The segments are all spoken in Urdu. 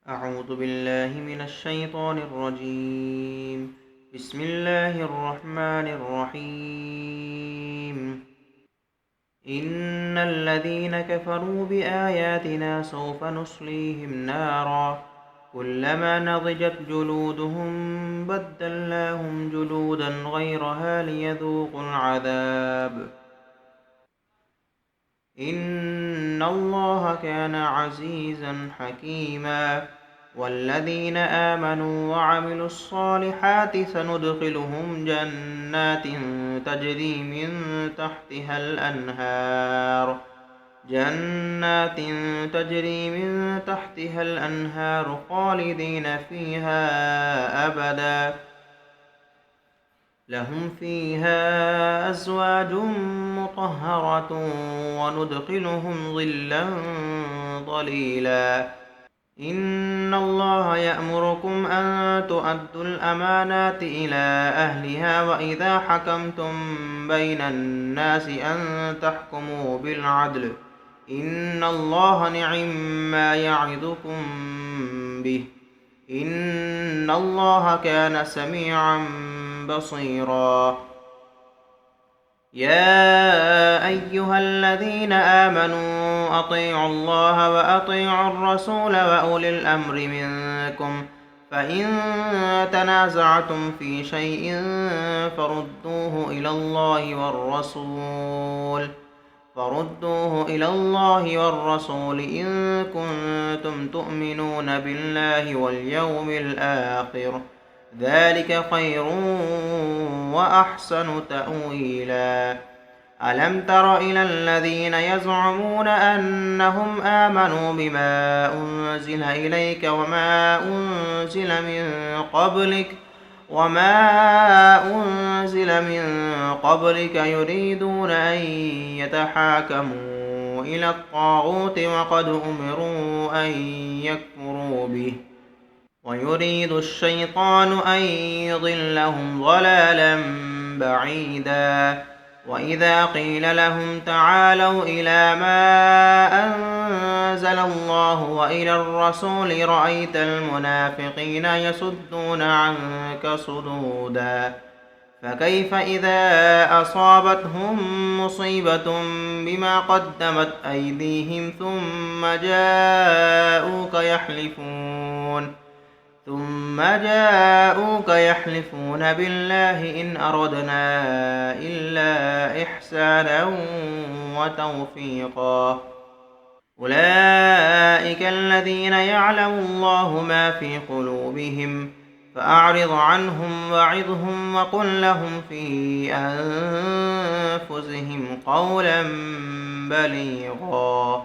أعوذ بالله من الشيطان الرجيم بسم الله الرحمن الرحيم إن الذين كفروا بآياتنا سوف نصليهم نارا كلما نضجت جلودهم بدلناهم جلودا غيرها ليذوقوا العذاب إن الله كان عزيزا حكيما والذين آمنوا وعملوا الصالحات سندخلهم جنات تجري من تحتها الأنهار خالدين فيها أبدا لهم فيها أزواج مطهرة وندخلهم ظلا ظليلا إن الله يأمركم أن تؤدوا الأمانات إلى أهلها وإذا حكمتم بين الناس أن تحكموا بالعدل إن الله نعم يعظكم به إن الله كان سميعا بصيرا يا أيها الذين آمنوا أطيعوا الله وأطيعوا الرسول وأولي الأمر منكم فإن تنازعتم في شيء فردوه إلى الله والرسول إن كنتم تؤمنون بالله واليوم الآخر ذلك خير وأحسن تأويلا ألم تر إلى الذين يزعمون أنهم آمنوا بما أنزل إليك وما أنزل من قبلك يريدون أن يتحاكموا إلى الطاغوت وقد أمروا أن يكفروا به ويريد الشيطان أن يضلهم ضلالا بعيدا وإذا قيل لهم تعالوا إلى ما أنزل الله وإلى الرسول رأيت المنافقين يصدون عنك صدودا فكيف إذا أصابتهم مصيبة بما قدمت أيديهم ثم جاءوك يحلفون بالله إن أردنا إلا إحسانا وتوفيقا أولئك الذين يعلم الله ما في قلوبهم فأعرض عنهم وعظهم وقل لهم في أنفسهم قولا بليغا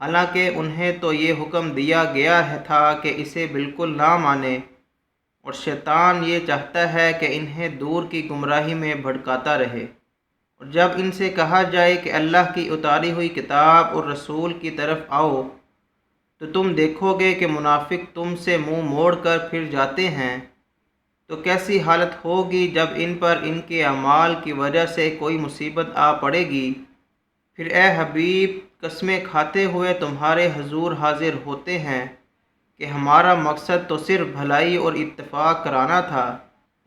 حالانکہ انہیں تو یہ حکم دیا گیا تھا کہ اسے بالکل نہ مانیں، اور شیطان یہ چاہتا ہے کہ انہیں دور کی گمراہی میں بھٹکاتا رہے۔ اور جب ان سے کہا جائے کہ اللہ کی اتاری ہوئی کتاب اور رسول کی طرف آؤ، تو تم دیکھو گے کہ منافق تم سے منہ موڑ کر پھر جاتے ہیں۔ تو کیسی حالت ہوگی جب ان پر ان کے اعمال کی وجہ سے کوئی مصیبت آ پڑے گی۔ پھر اے حبیب، قسمیں کھاتے ہوئے تمہارے حضور حاضر ہوتے ہیں کہ ہمارا مقصد تو صرف بھلائی اور اتفاق کرانا تھا۔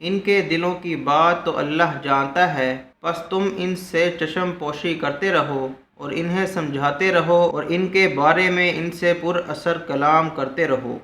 ان کے دلوں کی بات تو اللہ جانتا ہے، پس تم ان سے چشم پوشی کرتے رہو اور انہیں سمجھاتے رہو اور ان کے بارے میں ان سے پر اثر کلام کرتے رہو۔